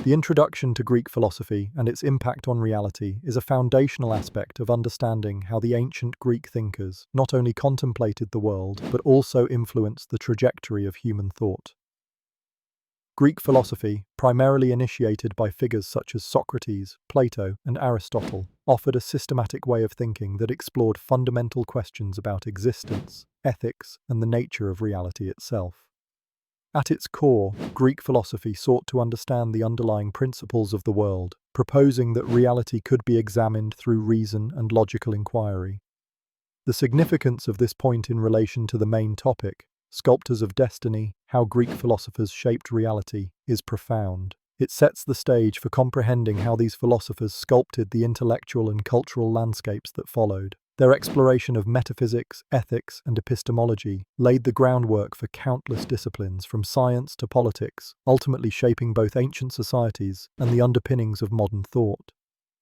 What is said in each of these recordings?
The introduction to Greek philosophy and its impact on reality is a foundational aspect of understanding how the ancient Greek thinkers not only contemplated the world, but also influenced the trajectory of human thought. Greek philosophy, primarily initiated by figures such as Socrates, Plato, and Aristotle, offered a systematic way of thinking that explored fundamental questions about existence, ethics, and the nature of reality itself. At its core, Greek philosophy sought to understand the underlying principles of the world, proposing that reality could be examined through reason and logical inquiry. The significance of this point in relation to the main topic, Sculptors of Destiny, How Greek Philosophers Shaped Reality, is profound. It sets the stage for comprehending how these philosophers sculpted the intellectual and cultural landscapes that followed. Their exploration of metaphysics, ethics, and epistemology laid the groundwork for countless disciplines from science to politics, ultimately shaping both ancient societies and the underpinnings of modern thought.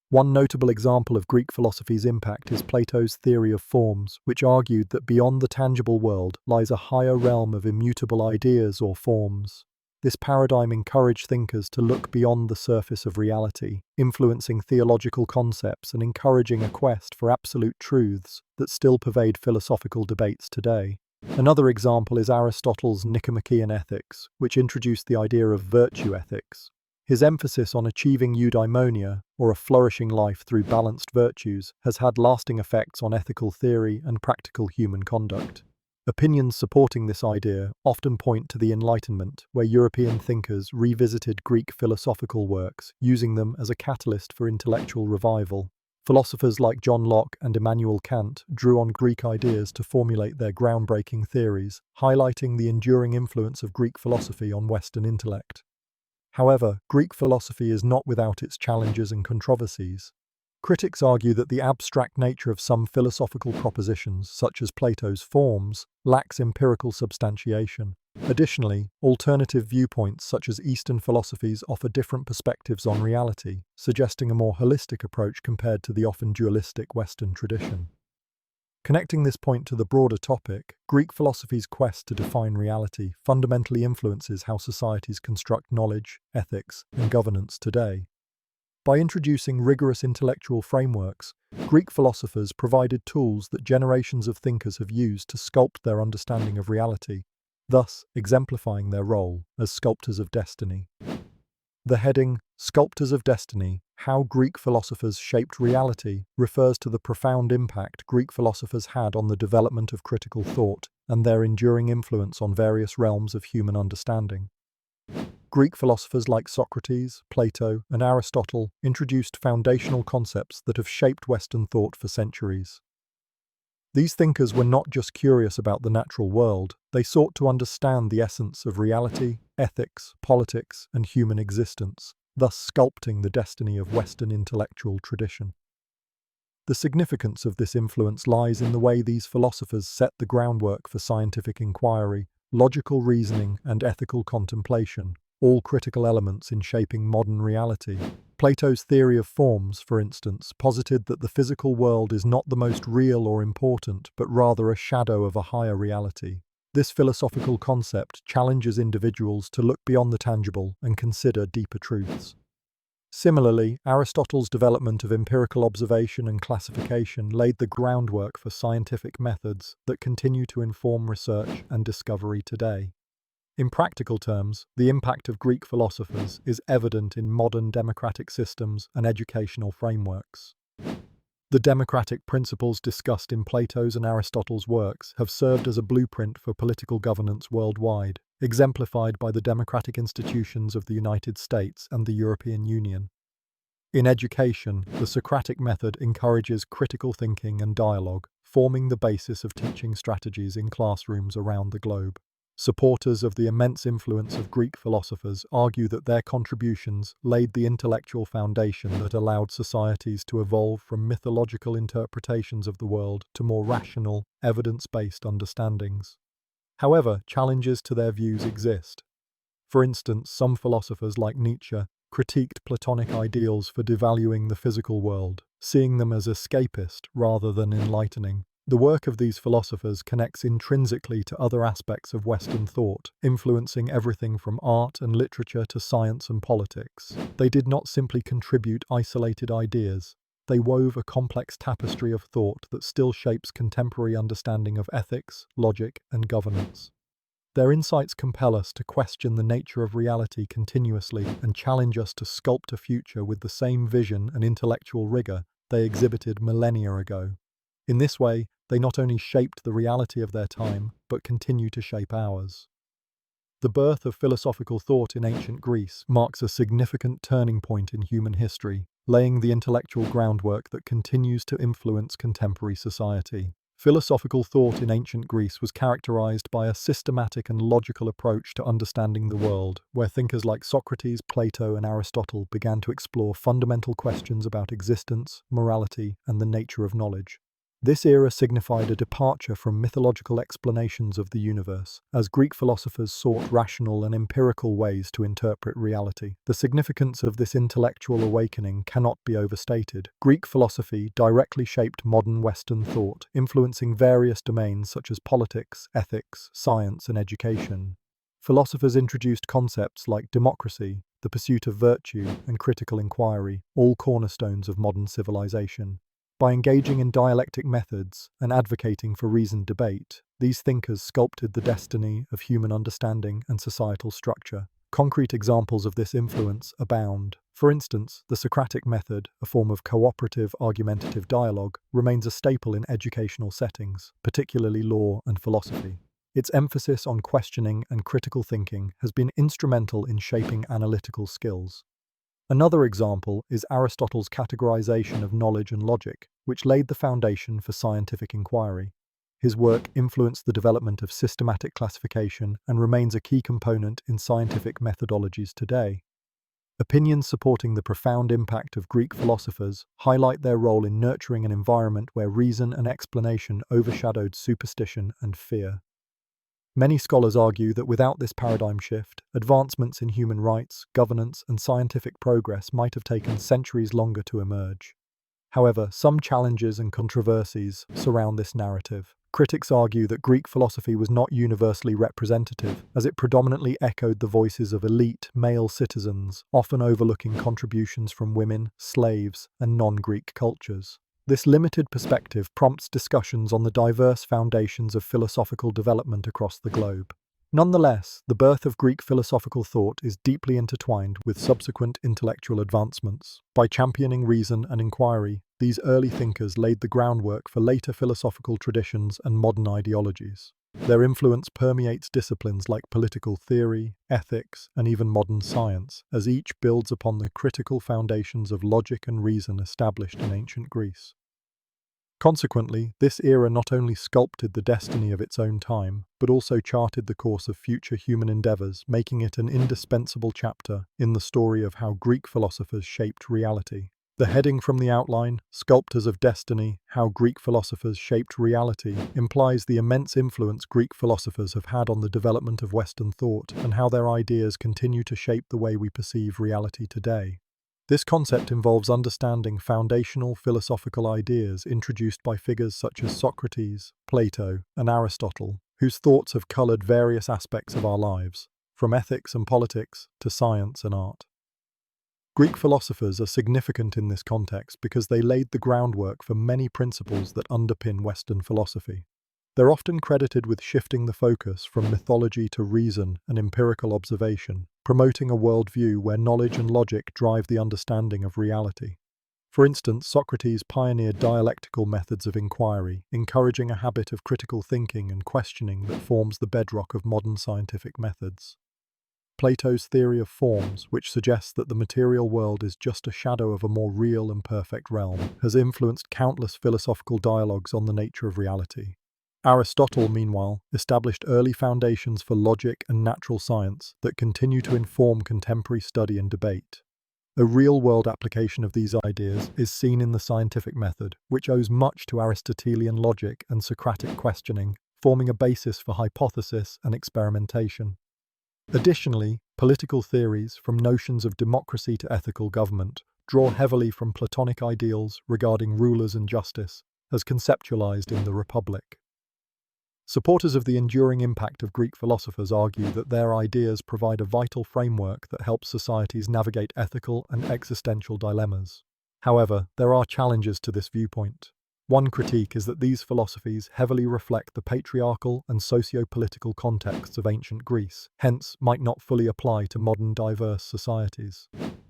One notable example of Greek philosophy's impact is Plato's theory of forms, which argued that beyond the tangible world lies a higher realm of immutable ideas or forms. This paradigm encouraged thinkers to look beyond the surface of reality, influencing theological concepts and encouraging a quest for absolute truths that still pervade philosophical debates today. Another example is Aristotle's Nicomachean Ethics, which introduced the idea of virtue ethics. His emphasis on achieving eudaimonia, or a flourishing life through balanced virtues, has had lasting effects on ethical theory and practical human conduct. Opinions supporting this idea often point to the Enlightenment, where European thinkers revisited Greek philosophical works, using them as a catalyst for intellectual revival. Philosophers like John Locke and Immanuel Kant drew on Greek ideas to formulate their groundbreaking theories, highlighting the enduring influence of Greek philosophy on Western intellect. However, Greek philosophy is not without its challenges and controversies. Critics argue that the abstract nature of some philosophical propositions, such as Plato's forms, lacks empirical substantiation. Additionally, alternative viewpoints such as Eastern philosophies offer different perspectives on reality, suggesting a more holistic approach compared to the often dualistic Western tradition. Connecting this point to the broader topic, Greek philosophy's quest to define reality fundamentally influences how societies construct knowledge, ethics, and governance today. By introducing rigorous intellectual frameworks, Greek philosophers provided tools that generations of thinkers have used to sculpt their understanding of reality, thus exemplifying their role as sculptors of destiny. The heading, Sculptors of Destiny, How Greek Philosophers Shaped Reality, refers to the profound impact Greek philosophers had on the development of critical thought and their enduring influence on various realms of human understanding. Greek philosophers like Socrates, Plato, and Aristotle introduced foundational concepts that have shaped Western thought for centuries. These thinkers were not just curious about the natural world, they sought to understand the essence of reality, ethics, politics, and human existence, thus sculpting the destiny of Western intellectual tradition. The significance of this influence lies in the way these philosophers set the groundwork for scientific inquiry, logical reasoning, and ethical contemplation, all critical elements in shaping modern reality. Plato's theory of forms, for instance, posited that the physical world is not the most real or important, but rather a shadow of a higher reality. This philosophical concept challenges individuals to look beyond the tangible and consider deeper truths. Similarly, Aristotle's development of empirical observation and classification laid the groundwork for scientific methods that continue to inform research and discovery today. In practical terms, the impact of Greek philosophers is evident in modern democratic systems and educational frameworks. The democratic principles discussed in Plato's and Aristotle's works have served as a blueprint for political governance worldwide, exemplified by the democratic institutions of the United States and the European Union. In education, the Socratic method encourages critical thinking and dialogue, forming the basis of teaching strategies in classrooms around the globe. Supporters of the immense influence of Greek philosophers argue that their contributions laid the intellectual foundation that allowed societies to evolve from mythological interpretations of the world to more rational, evidence-based understandings. However, challenges to their views exist. For instance, some philosophers like Nietzsche critiqued Platonic ideals for devaluing the physical world, seeing them as escapist rather than enlightening. The work of these philosophers connects intrinsically to other aspects of Western thought, influencing everything from art and literature to science and politics. They did not simply contribute isolated ideas. They wove a complex tapestry of thought that still shapes contemporary understanding of ethics, logic, and governance. Their insights compel us to question the nature of reality continuously and challenge us to sculpt a future with the same vision and intellectual rigor they exhibited millennia ago. In this way, they not only shaped the reality of their time, but continue to shape ours. The birth of philosophical thought in ancient Greece marks a significant turning point in human history, laying the intellectual groundwork that continues to influence contemporary society. Philosophical thought in ancient Greece was characterized by a systematic and logical approach to understanding the world, where thinkers like Socrates, Plato, and Aristotle began to explore fundamental questions about existence, morality, and the nature of knowledge. This era signified a departure from mythological explanations of the universe, as Greek philosophers sought rational and empirical ways to interpret reality. The significance of this intellectual awakening cannot be overstated. Greek philosophy directly shaped modern Western thought, influencing various domains such as politics, ethics, science, and education. Philosophers introduced concepts like democracy, the pursuit of virtue, and critical inquiry, all cornerstones of modern civilization. By engaging in dialectic methods and advocating for reasoned debate, these thinkers sculpted the destiny of human understanding and societal structure. Concrete examples of this influence abound. For instance, the Socratic method, a form of cooperative argumentative dialogue, remains a staple in educational settings, particularly law and philosophy. Its emphasis on questioning and critical thinking has been instrumental in shaping analytical skills. Another example is Aristotle's categorization of knowledge and logic, which laid the foundation for scientific inquiry. His work influenced the development of systematic classification and remains a key component in scientific methodologies today. Opinions supporting the profound impact of Greek philosophers highlight their role in nurturing an environment where reason and explanation overshadowed superstition and fear. Many scholars argue that without this paradigm shift, advancements in human rights, governance, and scientific progress might have taken centuries longer to emerge. However, some challenges and controversies surround this narrative. Critics argue that Greek philosophy was not universally representative, as it predominantly echoed the voices of elite, male citizens, often overlooking contributions from women, slaves, and non-Greek cultures. This limited perspective prompts discussions on the diverse foundations of philosophical development across the globe. Nonetheless, the birth of Greek philosophical thought is deeply intertwined with subsequent intellectual advancements. By championing reason and inquiry, these early thinkers laid the groundwork for later philosophical traditions and modern ideologies. Their influence permeates disciplines like political theory, ethics, and even modern science, as each builds upon the critical foundations of logic and reason established in ancient Greece. Consequently, this era not only sculpted the destiny of its own time, but also charted the course of future human endeavors, making it an indispensable chapter in the story of how Greek philosophers shaped reality. The heading from the outline, Sculptors of Destiny, How Greek Philosophers Shaped Reality, implies the immense influence Greek philosophers have had on the development of Western thought and how their ideas continue to shape the way we perceive reality today. This concept involves understanding foundational philosophical ideas introduced by figures such as Socrates, Plato, and Aristotle, whose thoughts have colored various aspects of our lives, from ethics and politics to science and art. Greek philosophers are significant in this context because they laid the groundwork for many principles that underpin Western philosophy. They're often credited with shifting the focus from mythology to reason and empirical observation, promoting a worldview where knowledge and logic drive the understanding of reality. For instance, Socrates pioneered dialectical methods of inquiry, encouraging a habit of critical thinking and questioning that forms the bedrock of modern scientific methods. Plato's theory of forms, which suggests that the material world is just a shadow of a more real and perfect realm, has influenced countless philosophical dialogues on the nature of reality. Aristotle, meanwhile, established early foundations for logic and natural science that continue to inform contemporary study and debate. A real-world application of these ideas is seen in the scientific method, which owes much to Aristotelian logic and Socratic questioning, forming a basis for hypothesis and experimentation. Additionally, political theories, from notions of democracy to ethical government, draw heavily from Platonic ideals regarding rulers and justice, as conceptualized in the Republic. Supporters of the enduring impact of Greek philosophers argue that their ideas provide a vital framework that helps societies navigate ethical and existential dilemmas. However, there are challenges to this viewpoint. One critique is that these philosophies heavily reflect the patriarchal and socio-political contexts of ancient Greece, hence might not fully apply to modern diverse societies.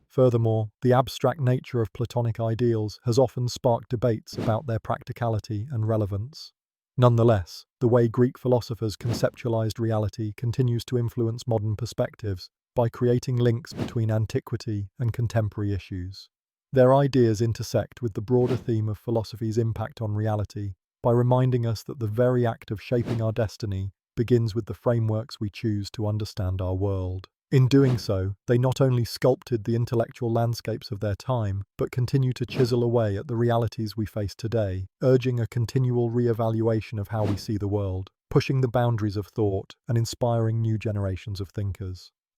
Furthermore, the abstract nature of Platonic ideals has often sparked debates about their practicality and relevance. Nonetheless, the way Greek philosophers conceptualized reality continues to influence modern perspectives by creating links between antiquity and contemporary issues. Their ideas intersect with the broader theme of philosophy's impact on reality by reminding us that the very act of shaping our destiny begins with the frameworks we choose to understand our world. In doing so, they not only sculpted the intellectual landscapes of their time, but continue to chisel away at the realities we face today, urging a continual re-evaluation of how we see the world, pushing the boundaries of thought, and inspiring new generations of thinkers.